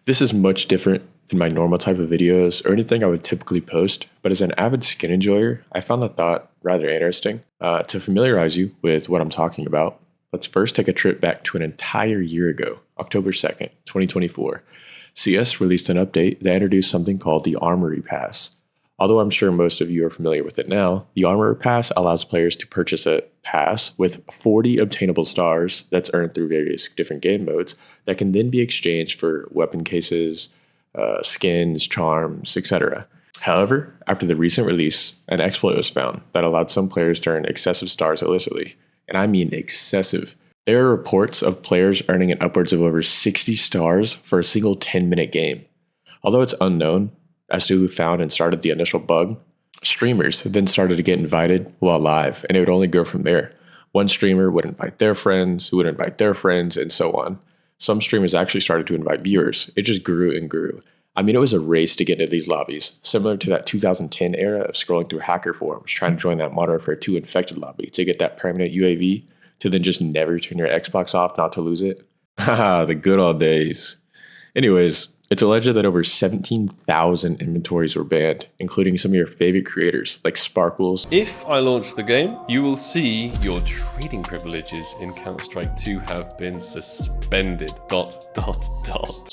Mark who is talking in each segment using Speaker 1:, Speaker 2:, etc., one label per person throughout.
Speaker 1: This is much different than my normal type of videos or anything I would typically post, but as an avid skin enjoyer, I found the thought rather interesting. To familiarize you with what I'm talking about, let's first take a trip back to an entire year ago, October 2nd, 2024. CS released an update that introduced something called the Armory Pass. Although I'm sure most of you are familiar with it now, the Armory Pass allows players to purchase a pass with 40 obtainable stars that's earned through various different game modes that can then be exchanged for weapon cases, skins, charms, etc. However, after the recent release, an exploit was found that allowed some players to earn excessive stars illicitly. And I mean excessive. There are reports of players earning an upwards of over 60 stars for a single 10-minute game. Although it's unknown as to who found and started the initial bug, streamers then started to get invited while live, and it would only go from there. One streamer would invite their friends, who would invite their friends, and so on. Some streamers actually started to invite viewers. It just grew and grew. I mean, it was a race to get into these lobbies, similar to that 2010 era of scrolling through hacker forums, trying to join that Modern Warfare 2 infected lobby to get that permanent UAV, to then just never turn your Xbox off not to lose it. Haha, the good old days. Anyways, it's alleged that over 17,000 inventories were banned, including some of your favorite creators like Sparkles.
Speaker 2: If I launch the game, you will see your trading privileges in Counter-Strike 2 have been suspended. ...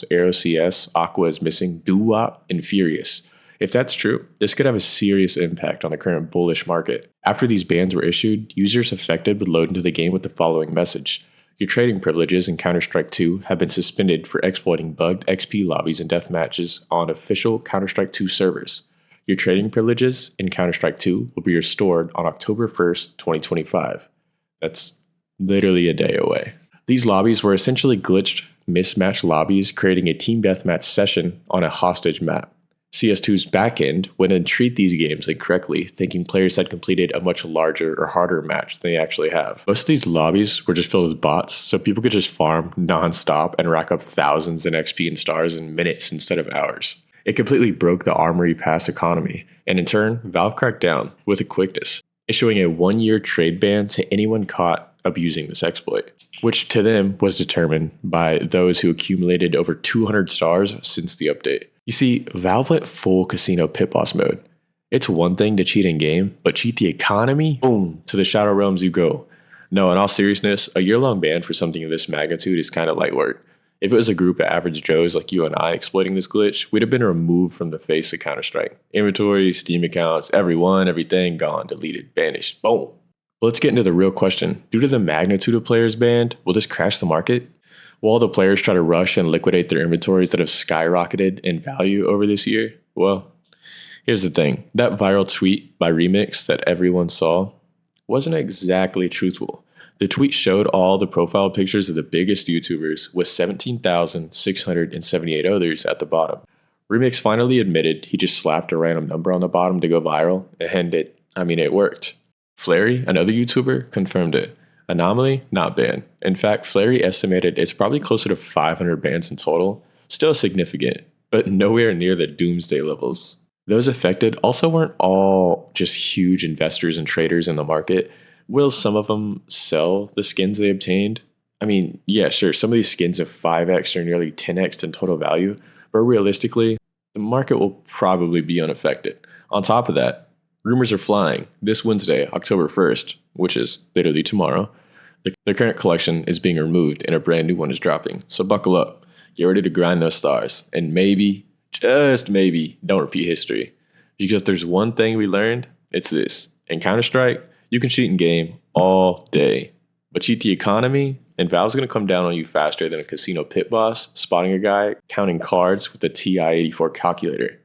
Speaker 1: Aero CS, Aqua is missing, Doo-Wop, and Furious. If that's true, this could have a serious impact on the current bullish market. After these bans were issued, users affected would load into the game with the following message. Your trading privileges in Counter-Strike 2 have been suspended for exploiting bugged XP lobbies and death matches on official Counter-Strike 2 servers. Your trading privileges in Counter-Strike 2 will be restored on October 1st, 2025. That's literally a day away. These lobbies were essentially glitched, mismatched lobbies creating a team deathmatch session on a hostage map. CS2's backend would then treat these games incorrectly, thinking players had completed a much larger or harder match than they actually have. Most of these lobbies were just filled with bots, so people could just farm non-stop and rack up thousands in XP and stars in minutes instead of hours. It completely broke the Armory Pass economy, and in turn, Valve cracked down with a quickness, issuing a 1-year trade ban to anyone caught abusing this exploit, which to them was determined by those who accumulated over 200 stars since the update. You see, Valve went full casino pit boss mode. It's one thing to cheat in game, but cheat the economy? Boom, to the Shadow Realms you go. No, in all seriousness, a year-long ban for something of this magnitude is kind of light work. If it was a group of average Joes like you and I exploiting this glitch, we'd have been removed from the face of Counter-Strike. Inventory, Steam accounts, everything gone, deleted, banished, boom. Well, let's get into the real question. Due to the magnitude of players banned, will this crash the market? Will all the players try to rush and liquidate their inventories that have skyrocketed in value over this year? Well, here's the thing. That viral tweet by Remix that everyone saw wasn't exactly truthful. The tweet showed all the profile pictures of the biggest YouTubers with 17,678 others at the bottom. Remix finally admitted he just slapped a random number on the bottom to go viral, and it worked. Flary, another YouTuber, confirmed it. Anomaly, not banned. In fact, Flary estimated it's probably closer to 500 bans in total, still significant, but nowhere near the doomsday levels. Those affected also weren't all just huge investors and traders in the market. Will some of them sell the skins they obtained? I mean, yeah, sure, some of these skins have 5x or nearly 10x in total value, but realistically, the market will probably be unaffected. On top of that, rumors are flying. This Wednesday, October 1st, which is literally tomorrow, the current collection is being removed and a brand new one is dropping. So buckle up, get ready to grind those stars, and maybe, just maybe, don't repeat history. Because if there's one thing we learned, it's this. In Counter-Strike, you can cheat in game all day, but cheat the economy, and Valve's going to come down on you faster than a casino pit boss spotting a guy counting cards with a TI-84 calculator.